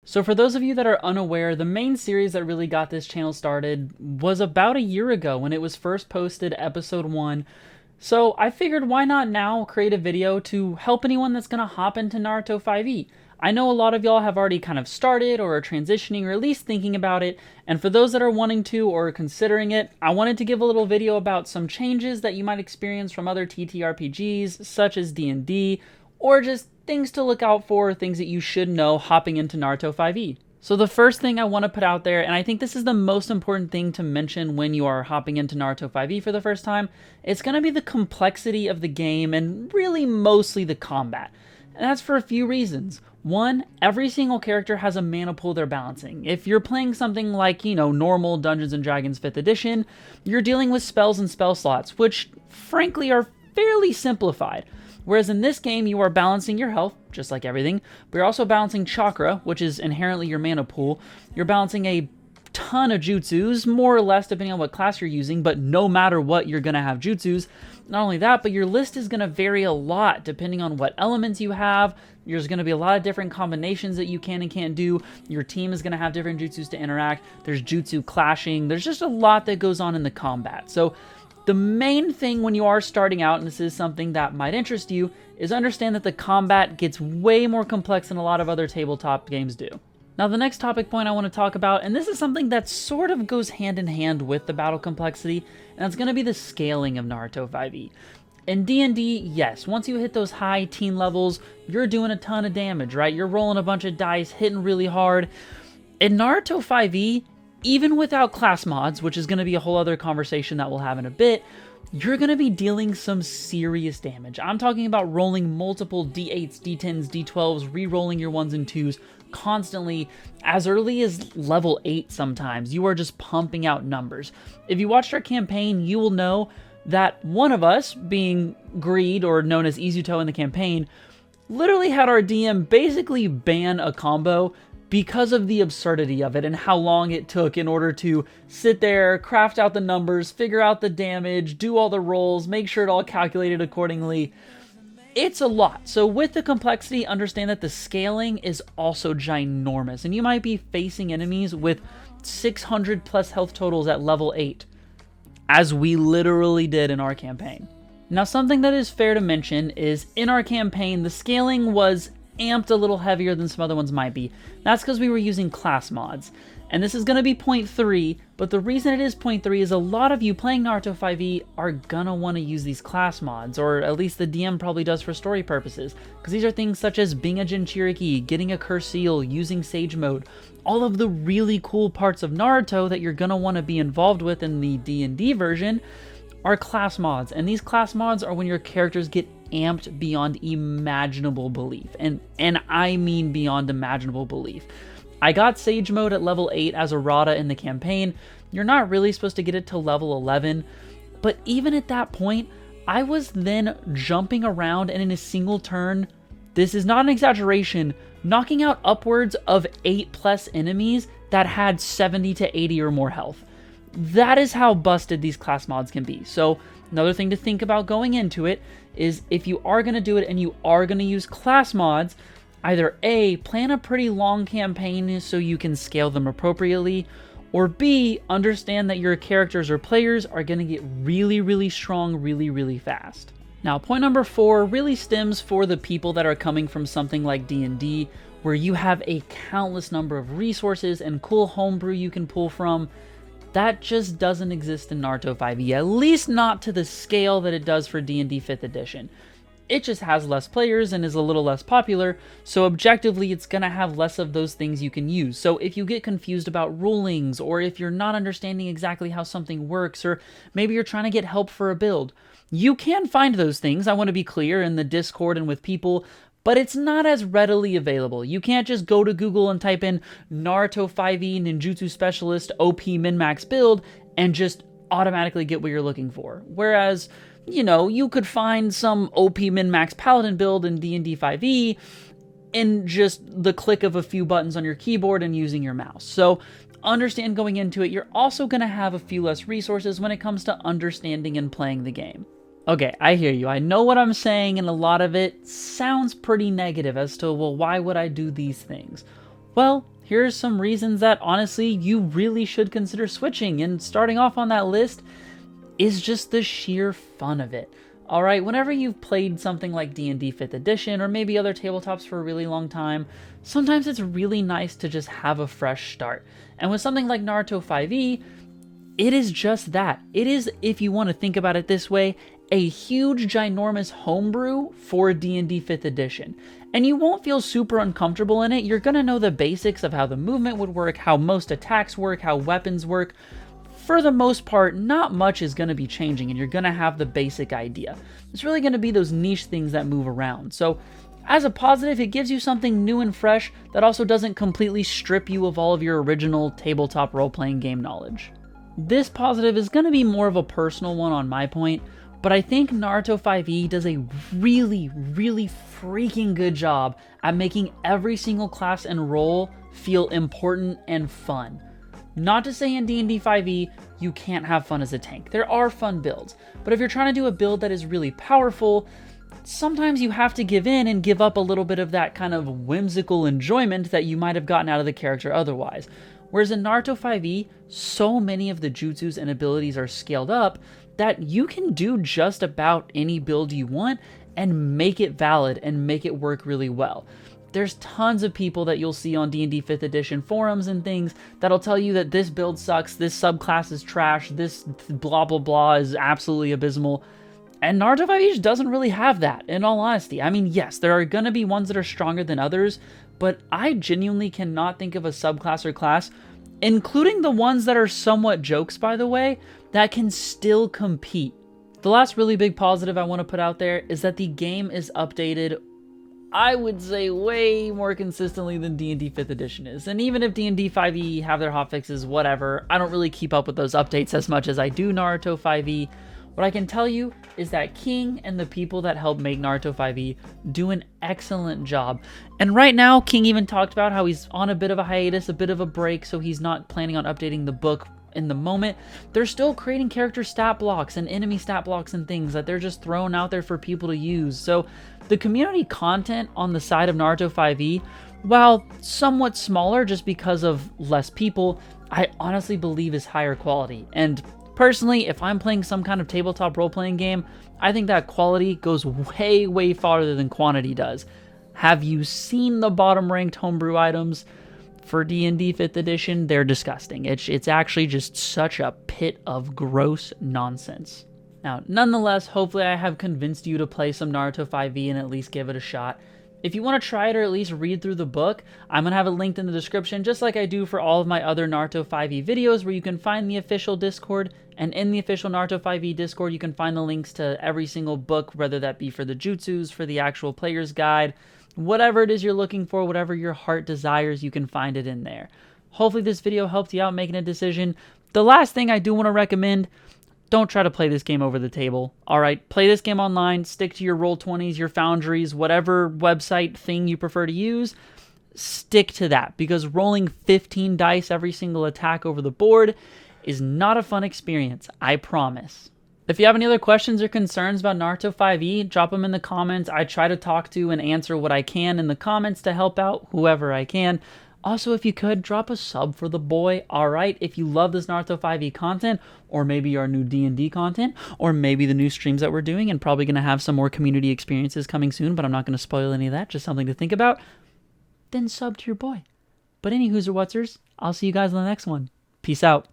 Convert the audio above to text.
So for those of you that are unaware, the main series that really got this channel started was about a year ago when it was first posted, episode 1. So I figured why not now create a video to help anyone that's gonna hop into Naruto 5e. I know a lot of y'all have already kind of started or are transitioning or at least thinking about it, and for those that are wanting to or considering it, I wanted to give a little video about some changes that you might experience from other TTRPGs such as D&D, or just things to look out for, things that you should know hopping into Naruto 5e. So the first thing I want to put out there, and I think this is the most important thing to mention when you are hopping into Naruto 5e for the first time, it's going to be the complexity of the game and really mostly the combat. And that's for a few reasons. One, every single character has a mana pool they're balancing. If you're playing something like, normal Dungeons & Dragons 5th edition, you're dealing with spells and spell slots, which frankly are fairly simplified. Whereas in this game, you are balancing your health, just like everything, but you're also balancing chakra, which is inherently your mana pool. You're balancing a ton of jutsus, more or less depending on what class you're using, but no matter what, you're going to have jutsus. Not only that, but your list is going to vary a lot depending on what elements you have. There's going to be a lot of different combinations that you can and can't do. Your team is going to have different jutsus to interact. There's jutsu clashing. There's just a lot that goes on in the combat. So the main thing when you are starting out, and this is something that might interest you, is understand that the combat gets way more complex than a lot of other tabletop games do. Now the next topic point I want to talk about, and this is something that sort of goes hand in hand with the battle complexity, and that's going to be the scaling of Naruto 5e. In D&D, yes, once you hit those high teen levels, you're doing a ton of damage, right? You're rolling a bunch of dice, hitting really hard. In Naruto 5e, even without class mods, which is going to be a whole other conversation that we'll have in a bit, you're going to be dealing some serious damage. I'm talking about rolling multiple D8s, D10s, D12s, re-rolling your 1s and 2s constantly as early as level 8 sometimes. You are just pumping out numbers. If you watched our campaign, you will know that one of us, being Greed, or known as Izuto in the campaign, literally had our DM basically ban a combo because of the absurdity of it and how long it took in order to sit there, craft out the numbers, figure out the damage, do all the rolls, make sure it all calculated accordingly. It's a lot. So with the complexity, understand that the scaling is also ginormous, and you might be facing enemies with 600 plus health totals at level 8, as we literally did in our campaign. Now, something that is fair to mention is in our campaign, the scaling was amped a little heavier than some other ones might be. That's because we were using class mods. And this is going to be point 3, but the reason it is point 3 is a lot of you playing Naruto 5e are gonna want to use these class mods, or at least the DM probably does for story purposes, because these are things such as being a Jinchuriki, getting a Curse Seal, using Sage Mode, all of the really cool parts of Naruto that you're gonna want to be involved with in the D&D version are class mods, and these class mods are when your characters get amped beyond imaginable belief, and I mean beyond imaginable belief. I got Sage Mode at level 8 as a Rada in the campaign. You're not really supposed to get it till level 11, but even at that point, I was then jumping around and in a single turn, this is not an exaggeration, knocking out upwards of 8 plus enemies that had 70 to 80 or more health. That is how busted these class mods can be. So another thing to think about going into it is if you are going to do it and you are going to use class mods, either A, plan a pretty long campaign so you can scale them appropriately, or B, understand that your characters or players are going to get really, really strong really, really fast. Now, point number 4 really stems for the people that are coming from something like D&D, where you have a countless number of resources and cool homebrew you can pull from. That just doesn't exist in Naruto 5e, at least not to the scale that it does for D&D 5th edition. It just has less players and is a little less popular, so objectively it's going to have less of those things you can use. So if you get confused about rulings, or if you're not understanding exactly how something works, or maybe you're trying to get help for a build, you can find those things, I want to be clear, in the Discord and with people, but it's not as readily available. You can't just go to Google and type in Naruto 5e Ninjutsu Specialist OP min-max build and just automatically get what you're looking for. Whereas, you could find some OP min-max paladin build in D&D 5e in just the click of a few buttons on your keyboard and using your mouse. So understand going into it, you're also going to have a few less resources when it comes to understanding and playing the game. Okay, I hear you. I know what I'm saying, and a lot of it sounds pretty negative as to, well, why would I do these things? Well, here's some reasons that honestly you really should consider switching, and starting off on that list is just the sheer fun of it. Alright, whenever you've played something like D&D 5th edition or maybe other tabletops for a really long time, sometimes it's really nice to just have a fresh start. And with something like Naruto 5e, it is just that. It is, if you want to think about it this way, a huge ginormous homebrew for D&D 5th edition. And you won't feel super uncomfortable in it. You're going to know the basics of how the movement would work, how most attacks work, how weapons work. For the most part, not much is going to be changing, and you're going to have the basic idea. It's really going to be those niche things that move around. So, as a positive, it gives you something new and fresh that also doesn't completely strip you of all of your original tabletop role-playing game knowledge. This positive is going to be more of a personal one on my point, but I think Naruto 5e does a really, really freaking good job at making every single class and role feel important and fun. Not to say in D&D 5e, you can't have fun as a tank. There are fun builds, but if you're trying to do a build that is really powerful, sometimes you have to give in and give up a little bit of that kind of whimsical enjoyment that you might have gotten out of the character otherwise. Whereas in Naruto 5e, so many of the jutsus and abilities are scaled up that you can do just about any build you want and make it valid and make it work really well. There's tons of people that you'll see on D&D 5th edition forums and things that'll tell you that this build sucks, this subclass is trash, this blah blah blah is absolutely abysmal. And Naruto 5e doesn't really have that, in all honesty. I mean, yes, there are going to be ones that are stronger than others, but I genuinely cannot think of a subclass or class, including the ones that are somewhat jokes, by the way, that can still compete. The last really big positive I want to put out there is that the game is updated, I would say, way more consistently than D&D 5th edition is. And even if D&D 5e have their hotfixes, whatever, I don't really keep up with those updates as much as I do Naruto 5e. What I can tell you is that King and the people that helped make Naruto 5e do an excellent job. And right now, King even talked about how he's on a bit of a hiatus, a bit of a break, so he's not planning on updating the book in the moment. They're still creating character stat blocks and enemy stat blocks and things that they're just throwing out there for people to use. So the community content on the side of Naruto 5e, while somewhat smaller just because of less people, I honestly believe is higher quality. And personally, if I'm playing some kind of tabletop role-playing game, I think that quality goes way, way farther than quantity does. Have you seen the bottom-ranked homebrew items for D&D 5th edition? They're disgusting. It's actually just such a pit of gross nonsense. Now, nonetheless, hopefully I have convinced you to play some Naruto 5e and at least give it a shot. If you want to try it or at least read through the book, I'm going to have it linked in the description, just like I do for all of my other Naruto 5e videos, where you can find the official Discord, and in the official Naruto 5e Discord, you can find the links to every single book, whether that be for the jutsus, for the actual player's guide, whatever it is you're looking for, whatever your heart desires, you can find it in there. Hopefully this video helped you out making a decision. The last thing I do want to recommend, don't try to play this game over the table. Alright, play this game online, stick to your Roll20s, your Foundries, whatever website thing you prefer to use. Stick to that, because rolling 15 dice every single attack over the board is not a fun experience, I promise. If you have any other questions or concerns about Naruto 5e, drop them in the comments. I try to talk to and answer what I can in the comments to help out whoever I can. Also, if you could, drop a sub for the boy, alright? If you love this Naruto 5e content, or maybe our new D&D content, or maybe the new streams that we're doing, and probably going to have some more community experiences coming soon, but I'm not going to spoil any of that, just something to think about, then sub to your boy. But any who's or whatsers, I'll see you guys in the next one. Peace out.